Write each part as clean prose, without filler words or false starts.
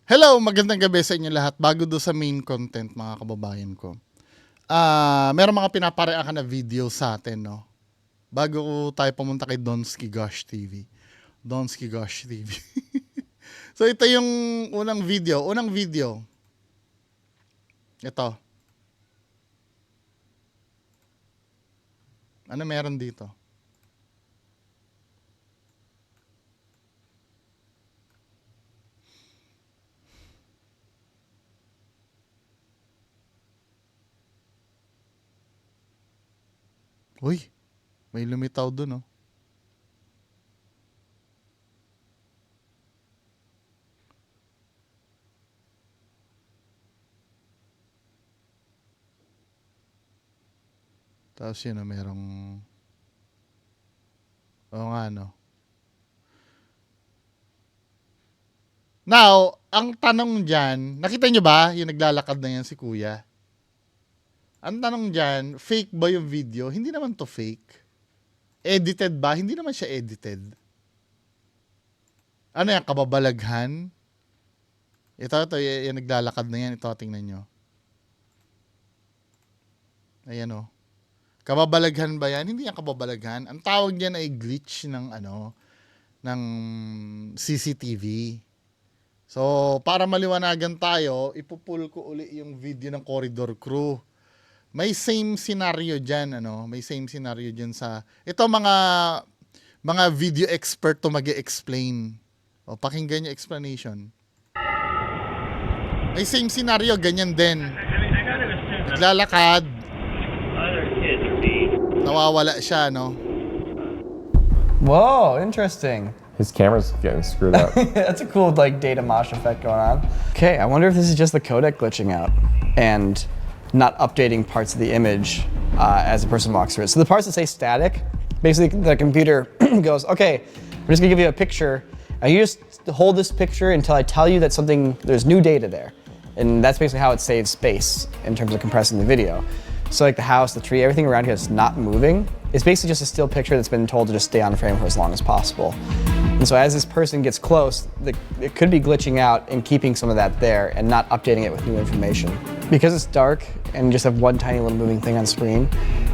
Hello, magandang gabi sa inyo lahat. Bago do sa main content, mga kababayan ko. Meron mga pinapareakan na video sa atin, no? Bago tayo pumunta kay Donsky Gosh TV. Donsky Gosh TV. So ito yung unang video. Unang video. Ito. Ano meron dito? Uy, may lumitaw dun, no? Tapos yun, no, merong... Oo nga, no? Now, ang tanong dyan, nakita nyo ba yung naglalakad na yan si Kuya? Ang tanong dyan, fake ba yung video? Hindi naman to fake. Edited ba? Hindi naman siya edited. Ano yan, kababalaghan? Ito, yung naglalakad na yan. Ito, tingnan nyo. Ayan o. Kababalaghan ba yan? Hindi yan kababalaghan. Ang tawag niyan ay glitch ng ng CCTV. So, para maliwanagan tayo, ipupull ko uli yung video ng Corridor Crew. May same scenario dyan, may same scenario dyan sa, ito mga video expert to mag-explain. O, pakinggan yung explanation. May same scenario, ganyan din. Naglalakad, nawawala siya, no? Whoa, interesting. His camera's getting screwed up. That's a cool data mosh effect going on. Okay, I wonder if this is just the codec glitching out and not updating parts of the image as the person walks through it. So the parts that say static, basically the computer goes, okay, I'm just gonna give you a picture, and you just hold this picture until I tell you that there's new data there. And that's basically how it saves space in terms of compressing the video. So like the house, the tree, everything around here is not moving. It's basically just a still picture that's been told to just stay on frame for as long as possible. And so as this person gets close, it could be glitching out and keeping some of that there and not updating it with new information. Because it's dark and you just have one tiny little moving thing on screen,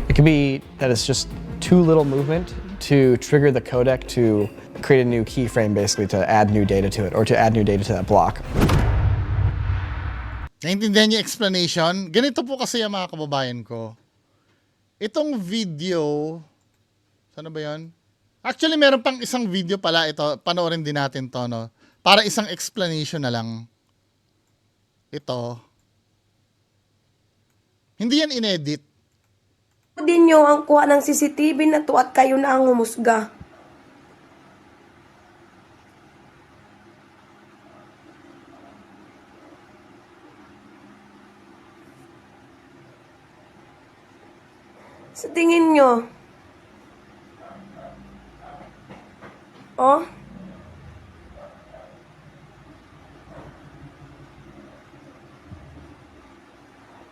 it could be that it's just too little movement to trigger the codec to create a new keyframe, basically to add new data to it or to add new data to that block. Naintindihan niyo explanation? Ganito po kasi yung mga kababayan ko. Itong video, sana ba yun? Actually, meron pang isang video pala ito. Panoorin din natin to, no? Para isang explanation na lang. Ito. Hindi yan inedit. Din nyo ang kuha ng CCTV na to at kayo na ang humusga. Sa tingin nyo, oh,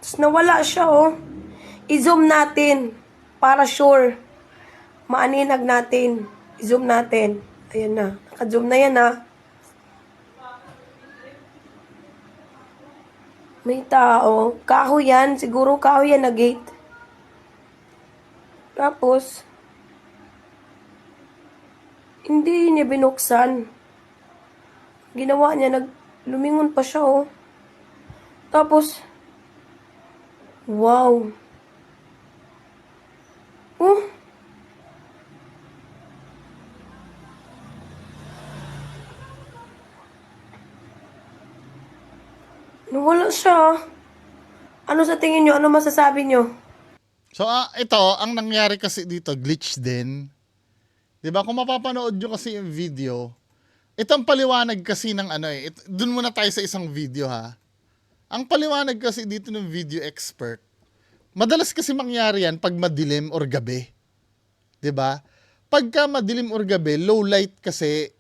tapos nawala siya, oh. I-zoom natin para sure. Maaninag natin. I-zoom natin. Ayan na. Naka-zoom na yan, ha. May tao. Kahoy yan. Siguro kahoy yan na gate. Tapos, hindi niya binuksan. Ginawa niya, lumingon pa siya, oh. Tapos, wow. Oh. Nawala siya. Ano sa tingin nyo? Ano masasabi nyo? So, ito, ang nangyari kasi dito, glitch din. 'Di ba? Kung mapapanood nyo kasi yung video, itong paliwanag kasi ng dun muna tayo sa isang video, ha. Ang paliwanag kasi dito ng video expert, madalas kasi mangyari yan pag madilim or gabi. 'Di ba? Pagka madilim or gabi, low light kasi,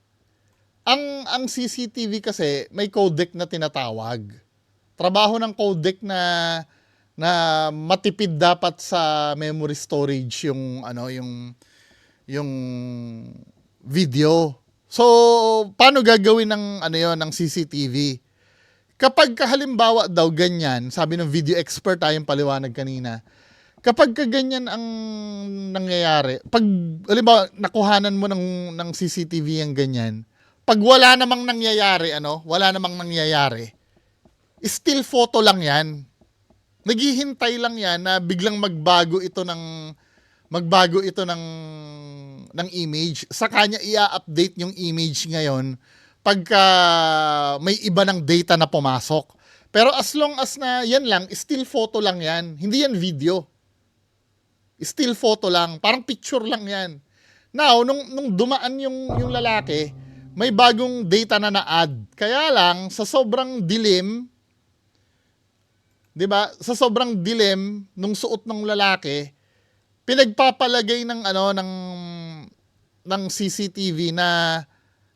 ang CCTV kasi may codec na tinatawag. Trabaho ng codec na matipid dapat sa memory storage yung video. So, paano gagawin ng ng CCTV? Kapag halimbawa daw ganyan, sabi ng video expert tayong paliwanag kanina, kapag ganyan ang nangyayari, pag halimbawa nakuhanan mo ng CCTV ang ganyan, pag wala namang nangyayari, still photo lang yan. Naghihintay lang yan na biglang magbago ito ng image. Sa kanya i-update yung image ngayon pagka may iba ng data na pumasok. Pero as long as na yan lang, still photo lang yan. Hindi yan video. Still photo lang. Parang picture lang yan. Now, nung dumaan yung lalaki, may bagong data na na-add. Kaya lang, sa sobrang dilim, 'di ba? Sa sobrang dilim nung suot ng lalaki, pinagpapalagay ng CCTV na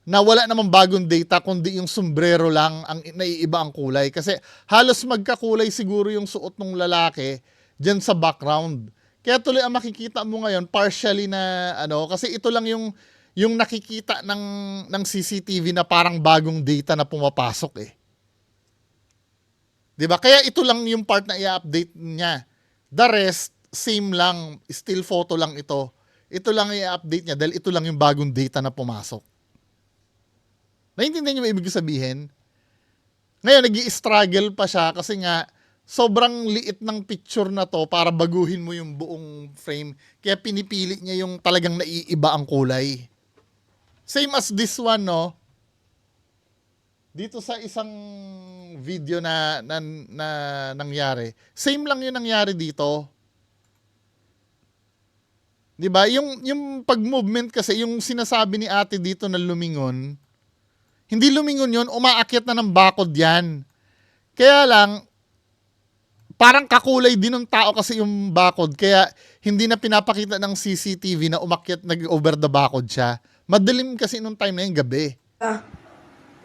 wala namang bagong data kundi yung sombrero lang ang naiiba ang kulay kasi halos magkakulay siguro yung suot ng lalaki diyan sa background. Kaya tuloy ang makikita mo ngayon partially na kasi ito lang yung nakikita ng CCTV na parang bagong data na pumapasok eh. 'Di ba? Kaya ito lang yung part na i-update niya. The rest same lang, still photo lang ito. Ito lang i-update niya dahil ito lang yung bagong data na pumasok. Naiintindihan niyo ba ibig sabihin? Ngayon, nag-i-struggle pa siya kasi nga sobrang liit ng picture na to para baguhin mo yung buong frame. Kaya pinipili niya yung talagang naiiba ang kulay. Same as this one, no? Dito sa isang video na nangyari. Same lang yung nangyari dito. 'Di ba? Yung pag-movement kasi, yung sinasabi ni ate dito na lumingon, hindi lumingon yun, umaakyat na ng bakod yan. Kaya lang, parang kakulay din ng tao kasi yung bakod, kaya hindi na pinapakita ng CCTV na umakyat, nag-over the bakod siya. Madilim kasi nung time na yun, gabi.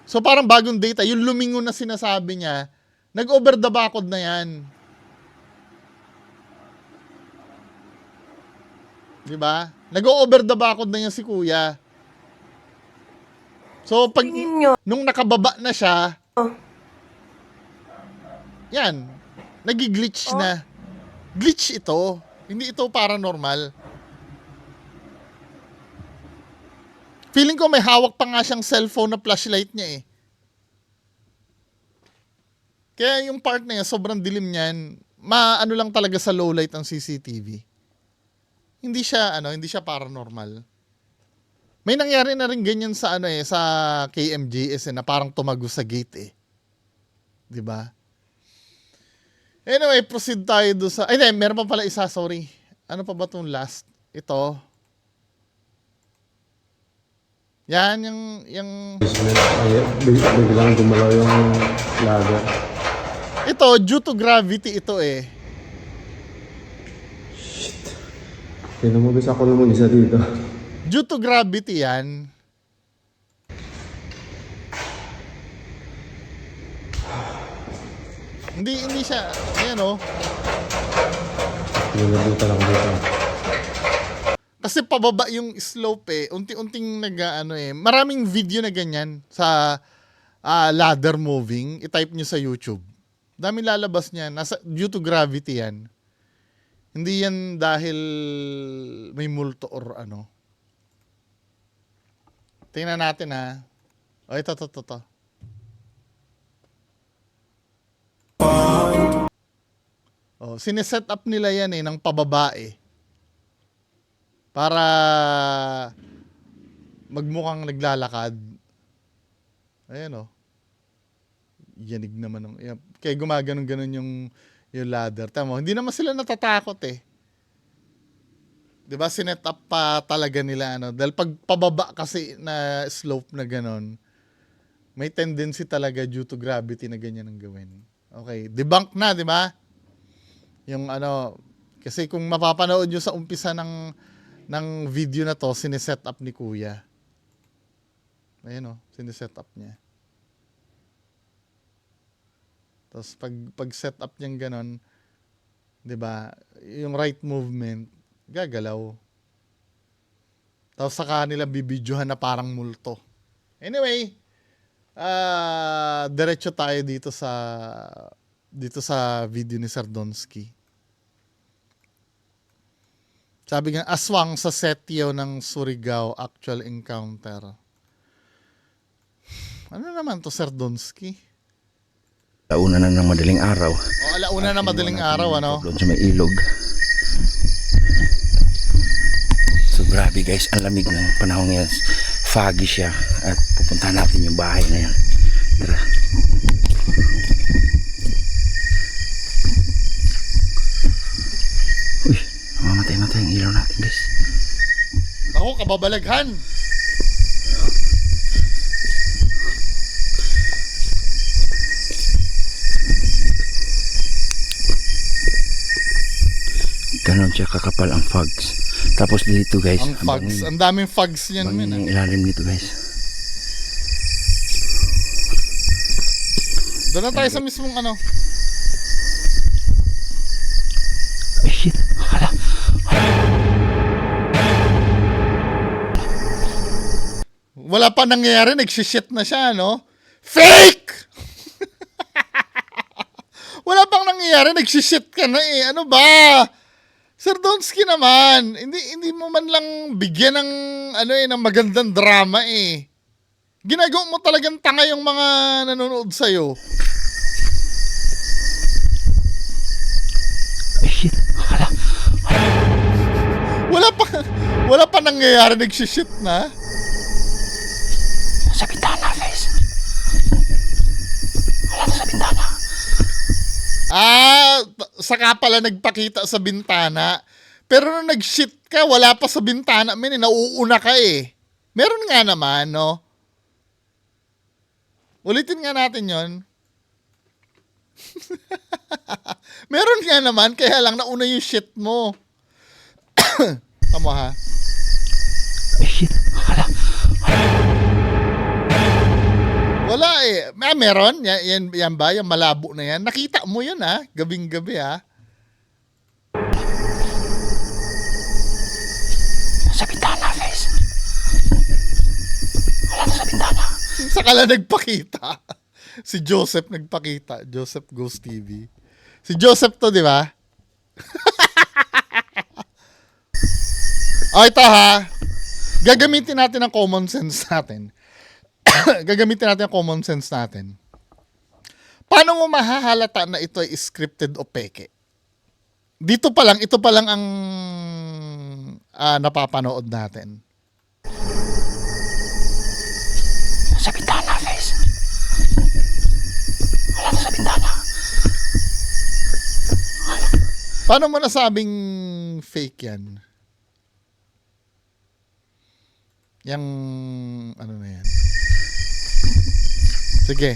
So parang bagong data, yung lumingon na sinasabi niya, nag-over the bakod na yan. Diba? Nag-over the bakod na yan si kuya. So pag nung nakababa na siya, yan, nagi-glitch na. Glitch ito. Hindi ito paranormal. Feeling ko may hawak pa nga siyang cellphone na flashlight niya eh. Kaya yung part na yan, sobrang dilim niyan, maano lang talaga sa low light ang CCTV. Hindi siya paranormal. May nangyari na rin ganyan sa sa KMJS na parang tumago sa gate eh. 'Di ba? Anyway, proceed tayo do sa meron pa pala isa, sorry. Ano pa ba 'tong last? Ito. Yan yung Biglang gumalaw yung ladder. ito due to gravity ito eh. Tinumugis ako naman isa dito. Due to gravity yan. Hindi siya, ayan o. Nilabutan ako dito. Kasi pababa yung slope eh. Unti-unting maraming video na ganyan sa ladder moving. I-type nyo sa YouTube. Daming lalabas niyan. Due to gravity yan. Hindi yan dahil may multo or ano. Tingnan natin ha. O ito. Sineset up nila yan ng pababae. Para magmukhang naglalakad. Ayan Yanig naman kaya gumaganon-ganon yung ladder. Tama, hindi naman sila natatakot eh. 'Di ba? Sinet up pa talaga nila dahil pag pababa kasi na slope na ganon, may tendency talaga due to gravity na ganyan ang gawin. Okay, debunk na, 'di ba? Yung kasi kung mapapanood nyo sa umpisa ng video na to, sineset up ni Kuya. Ayun sineset up niya. Tapos pag set up niyang ganon, 'di ba? Yung right movement gagalaw. Tapos sa kanila bibidyohan na parang multo. Anyway, Diretso tayo dito sa video ni Sardonsky. Sabi nga, aswang sa setyo ng Surigao actual encounter. Ano naman to, Sardonsky? Launa na ng madaling araw. O, alauna na madaling araw, ano? Doon sa may ilog. So grabe guys, ang lamig ng panahon ngayon. Foggy siya. At pupuntahan natin yung bahay na yan. Tara. Uy, mamatay-matay ang ilaw natin guys. Ako, kababalaghan. Ganon siya kakapal ang fogs. Tapos dito guys, Ang fogs. Ang daming fogs yan, bangin min. yung ilalim nito guys. Doon na tayo sa mismong ano. Ay shit, hala. Wala pa nangyayari, nagsishit na siya, no? Fake! Wala pang nangyayari, nagsishit ka na eh. Ano ba? Sardonsky naman, hindi mo man lang bigyan ng ng magandang drama eh. Ginagawa mo talagang tanga yung mga nanonood sa'yo. Ay shit, hala. Wala pa nangyayari, nagsishit na. Sa bintana guys. Wala na sa bintana. Saka pala nagpakita sa bintana. Pero nung nag-shit ka, wala pa sa bintana. Nauuna ka eh. Meron nga naman, no? Ulitin nga natin yon. Meron nga naman, kaya lang nauna yung shit mo. Tama ha? Ay shit, hala. Wala eh. Meron? Yan ba? Yung malabo na yan? Nakita mo yun ha? Gabing-gabi ha? Sa bintana guys. Wala na sa bintana. Saka lang nagpakita. Si Joseph nagpakita. Joseph Ghost TV. Si Joseph to, di ba? Ito ha. Gagamitin natin ang common sense natin. Gagamitin natin ang common sense natin. Paano mo mahahalata na ito ay scripted o peke? Ito pa lang ang napapanood natin. Sa bintana guys. Wala na sa bintana. Paano mo nasabing fake yan? Yang ano na yan? Sige.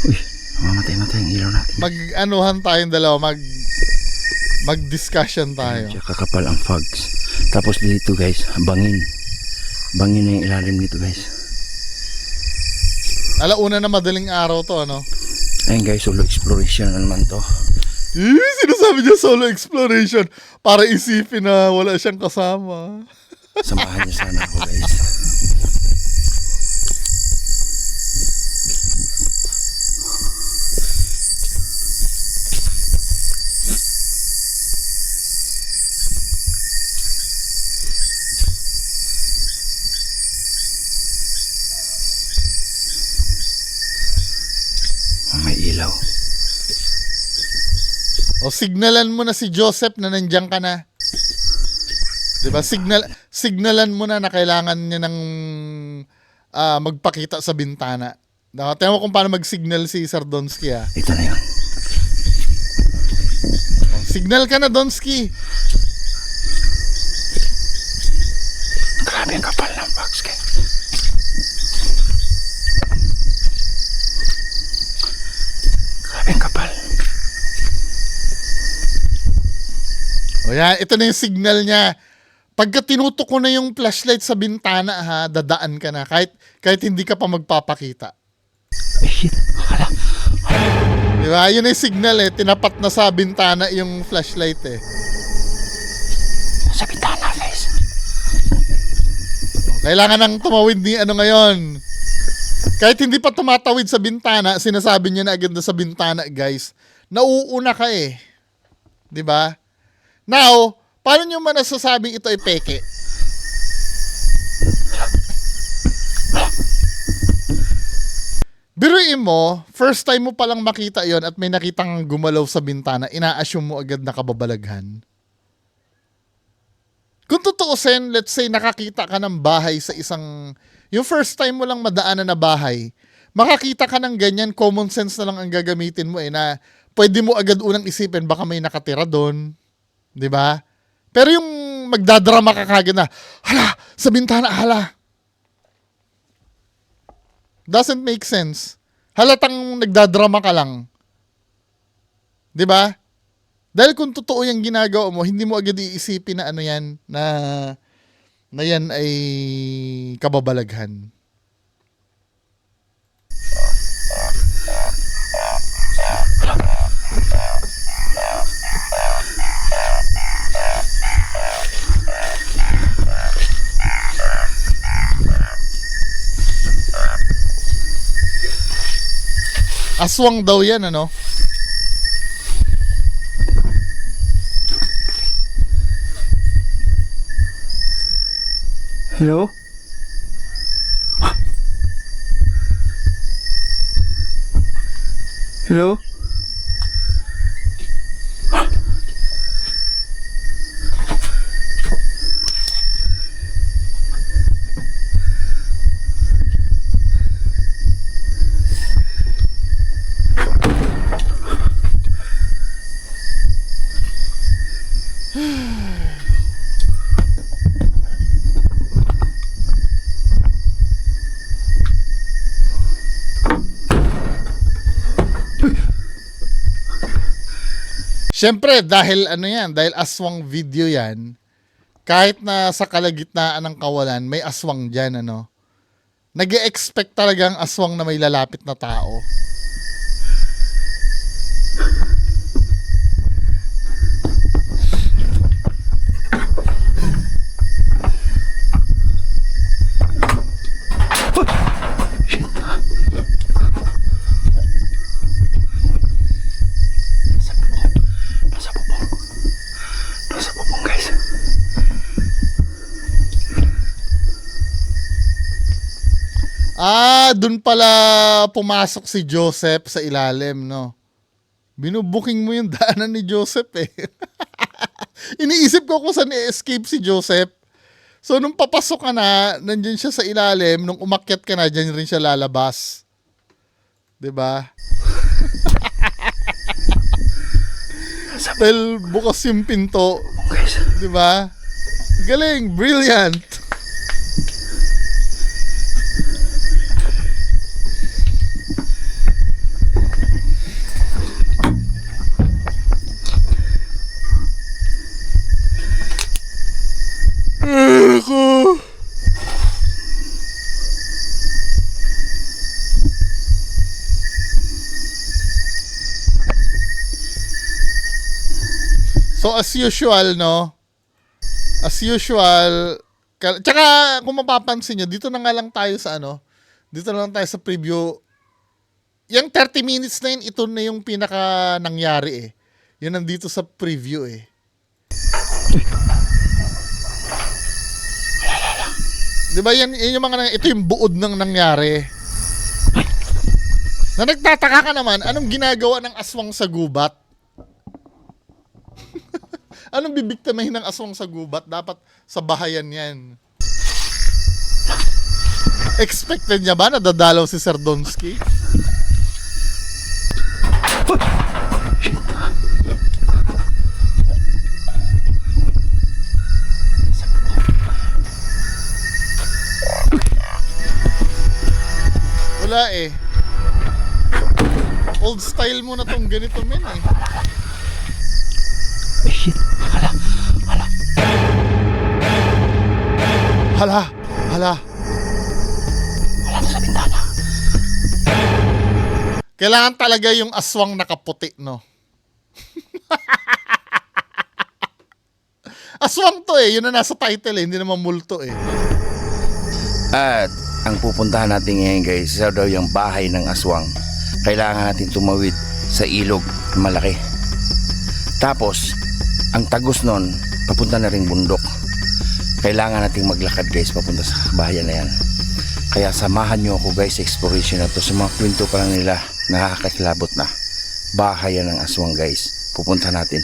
Uy, mamatay-matay ang ilaw natin. Mag-anuhan tayong dalawa, mag-discussion tayo. Siya kakapal ang fogs. Tapos dito guys, bangin. Bangin na yung ilalim nito guys. Alauna na madaling araw to, ano? Ayun guys, solo exploration na naman to. Sinasabi niya solo exploration para isipin na wala siyang kasama. Samahan niyo sana ako guys. May ilaw. O signalan mo na si Joseph na nandiyan ka na. 'Di ba? Signalan mo na kailangan niya ng magpakita sa bintana. Tingnan mo kung paano mag-signal si Sardonsky ha. Ito na yun. Signal ka na, Donsky. Grabe ang kapal ng box kay. Grabe ang kapal. O yan, ito na yung signal niya. Pagka tinutok ko na yung flashlight sa bintana ha, dadaan ka na. Kahit hindi ka pa magpapakita. Ay shit, hala. Di ba? Yun yung signal eh. Tinapat na sa bintana yung flashlight eh. Sa bintana guys. Kailangan nang tumawid ni ano ngayon. Kahit hindi pa tumatawid sa bintana, sinasabi niya na agad na sa bintana, guys. Nauuna ka eh. 'Di ba? Now, paano niyo man nasasabing ito ay peke? Biruin mo, first time mo palang makita yon at may nakitang gumalaw sa bintana, ina-assume mo agad na kababalaghan. Kung tutuusin, let's say nakakita ka ng bahay sa isang, yung first time mo lang madaanan na bahay, makakita ka ng ganyan, common sense na lang ang gagamitin mo na pwede mo agad unang isipin, baka may nakatira doon. 'Di ba? Pero yung magdadrama ka kagad na, hala, sa bintana, hala. Doesn't make sense. Halatang nagdadrama ka lang. 'Di ba? Dahil kung totoo yung ginagawa mo, hindi mo agad iisipin na ano yan, na yan ay kababalaghan. Aswang daw yan, ano? Hello? Hello? Siyempre, dahil ano yan, dahil aswang video yan, kahit na sa kalagitnaan ng kawalan, may aswang dyan, ano? Nag-e-expect talagang aswang na may lalapit na tao. Nasa bubong guys. Dun pala pumasok si Joseph sa ilalim, no? Binubuking mo yung daanan ni Joseph eh. Iniisip ko kung saan i-escape si Joseph. So, nung papasok ka na, nandyan siya sa ilalim. Nung umakyat ka na, dyan rin siya lalabas. 'Di ba? Dahil bukas yung pinto. Guys. 'Di ba? Galing, brilliant. Ako. So as usual, no? As usual, tsaka kung mapapansin nyo, dito na nga lang tayo sa ano, dito na lang tayo sa preview. Yung 30 minutes na yun, ito na yung pinaka nangyari eh. Yun nandito sa preview eh. Diba yan yung mga, ito yung buod ng nangyari. Na nagtataka ka naman, anong ginagawa ng aswang sa gubat? Anong bibiktimahin ng aswang sa gubat? Dapat sa bahayan yan. Expected niya ba na dadalaw si Sir Donsky? Wala eh. Old style mo na tong ganito men eh. Shit. Hala. Hala. Wala na sa bintana. Kailangan talaga yung aswang nakaputi, no? Aswang to eh. Yun na nasa title eh. Hindi naman multo eh. At Ang pupuntahan natin ngayon guys, isa daw yung bahay ng aswang. Kailangan natin tumawid sa ilog na malaki. Tapos, ang tagos nun, papunta na ring bundok. Kailangan nating maglakad guys, papunta sa bahayan na yan. Kaya samahan nyo ako guys sa exploration na to. Sa mga kwento pa lang nila, nakakakilabot na. Bahayan ng aswang guys. Pupunta natin.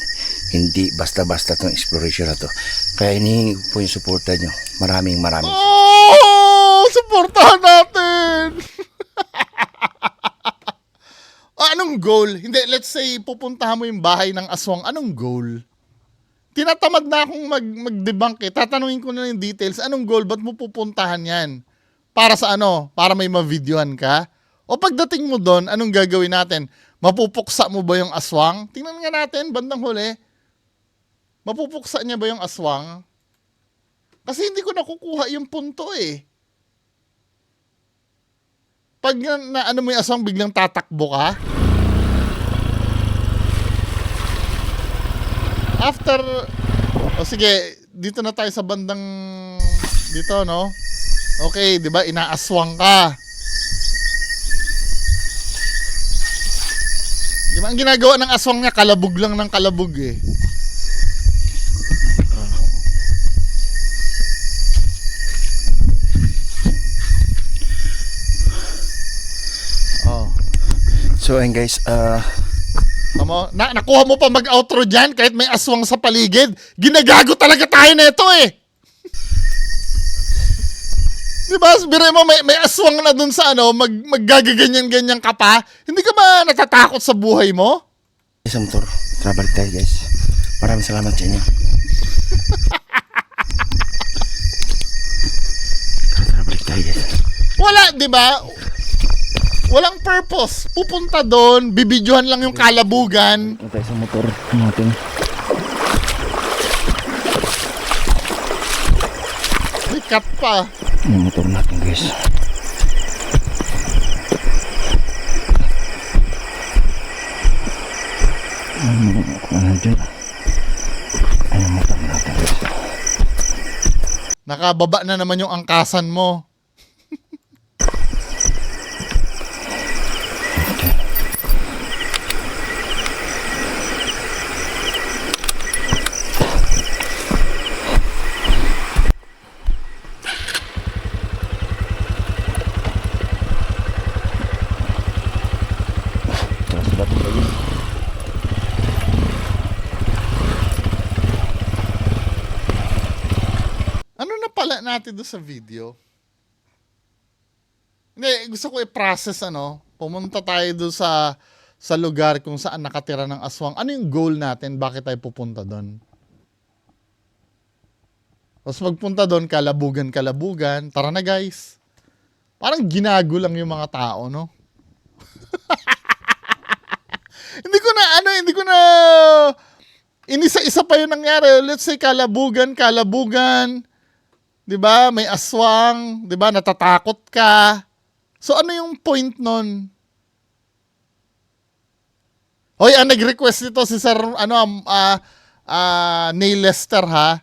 Hindi basta-basta tong exploration na to. Kaya hinihingi ko po yung suporta nyo. Maraming. Oh! Supportahan natin! Anong goal? Hindi, let's say, pupuntahan mo yung bahay ng aswang. Anong goal? Tinatamad na akong mag-debunk eh. Tatanungin ko na yung details. Anong goal? Ba't mo pupuntahan yan? Para sa ano? Para may ma-videoan ka? O pagdating mo doon, anong gagawin natin? Mapupuksa mo ba yung aswang? Tingnan nga natin, bandang huli. Mapupuksa niya ba yung aswang? Kasi hindi ko nakukuha yung punto eh. Pag na ano mo yung aswang, biglang tatakbo ka? After, sige, dito na tayo sa bandang, dito, no? Okay, di ba, inaaswang ka. Di ba, ang ginagawa ng aswang niya, kalabog lang ng kalabog eh. Oh. So ayun guys, Tama, nakuha mo pa mag-outro dyan kahit may aswang sa paligid. Ginagago talaga tayo na ito eh. Diba, sabihin mo may aswang na dun sa ano, maggagaganyan-ganyan ka pa. Hindi ka ba natatakot sa buhay mo? sa motor, travel tayo guys. Maraming salamat sa inyo. Travel tayo guys. Wala, di ba? Walang purpose. Pupunta doon, bibidyohan lang yung kalabugan. Tayo sa motor natin. May cut pa. Yung motor natin guys. Ano dyan? Ay, yung motor natin guys. Nakababa na naman yung angkasan mo. Ano na pala natin doon sa video? Hindi, gusto ko i-process ano. Pumunta tayo doon sa lugar kung saan nakatira ng aswang. Ano yung goal natin? Bakit tayo pupunta doon? Tapos magpunta doon, kalabugan. Tara na guys. Parang ginago lang yung mga tao, no? Hindi ko na inisa-isa pa yung nangyari. Let's say kalabugan. 'Di ba? May aswang, 'di ba? Natatakot ka. So ano yung point nun? Hoy, nag-request nito si Sir Neil Lester ha.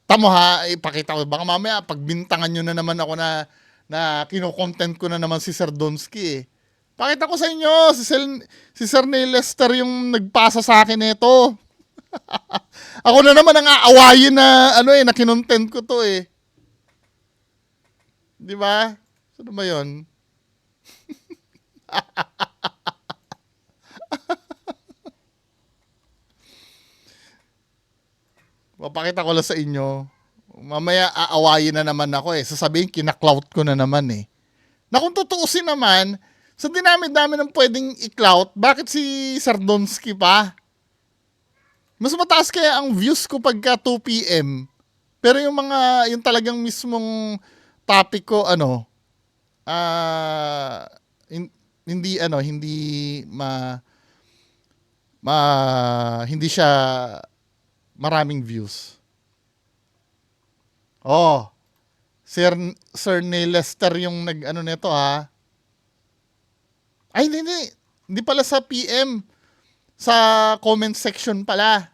Tamo ha, ipakita ko baka mamaya pagbintangan niyo na naman ako na kino-content ko na naman si Sir Donsky eh. Pakita ko sa inyo, si Sir Neil Lester yung nagpasa sa akin nito. Ako na naman ang aawayin na na kinontent ko to eh. 'Di ba? Ano ba 'yon? Papakita ko lang sa inyo. Mamaya aawayin na naman ako eh. Sasabihin kinaklout ko na naman eh. Na kung tutuusin naman, sa dinami-dami ng pwedeng i-clout, bakit si Sir Donsky pa? Mas mataas kaya ang views ko pagka 2 PM. Pero yung talagang mismong topic ko, hindi siya maraming views. Oh, Sir Neil Lester yung nito ha. Ay, hindi pala sa PM. Sa comment section pala.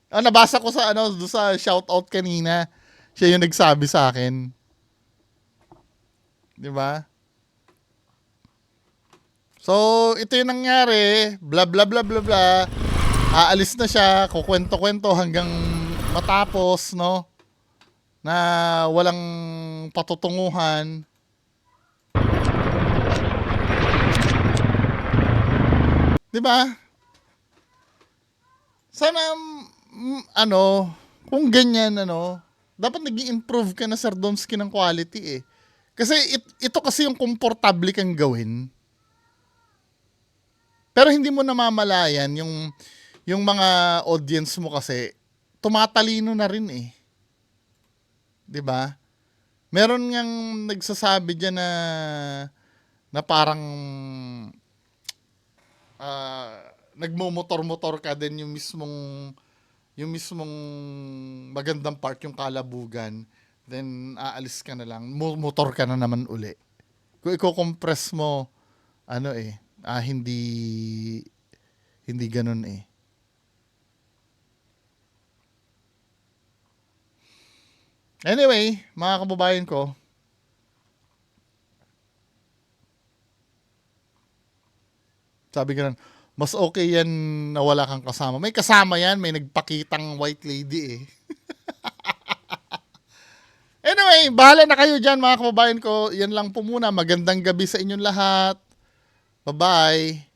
Nabasa ko sa sa shoutout kanina. Siya yung nagsabi sa akin. Di ba? So, ito yung nangyari. Bla bla bla bla bla. Aalis na siya, kukwento-kwento hanggang matapos, no? Na walang patutunguhan. Di ba? Sana, kung ganyan, dapat nag-i-improve ka na, Sir Domski, ng quality eh. Kasi ito kasi yung komportable kang gawin. Pero hindi mo namamalayan yung mga audience mo kasi tumatalino na rin eh. 'Di ba? Meron ngang nagsasabi diyan na parang nagmomotor-motor ka din yung mismong magandang part yung kalabugan, then aalis ka na lang, motor ka na naman uli. Kung i-compress mo, hindi ganun eh. Anyway, mga kababayan ko, sabi ganun, mas okay yan na wala kang kasama. May kasama yan, may nagpakitang white lady eh. Anyway, bahala na kayo dyan mga kababayan ko. Yan lang po muna. Magandang gabi sa inyong lahat. Bye-bye.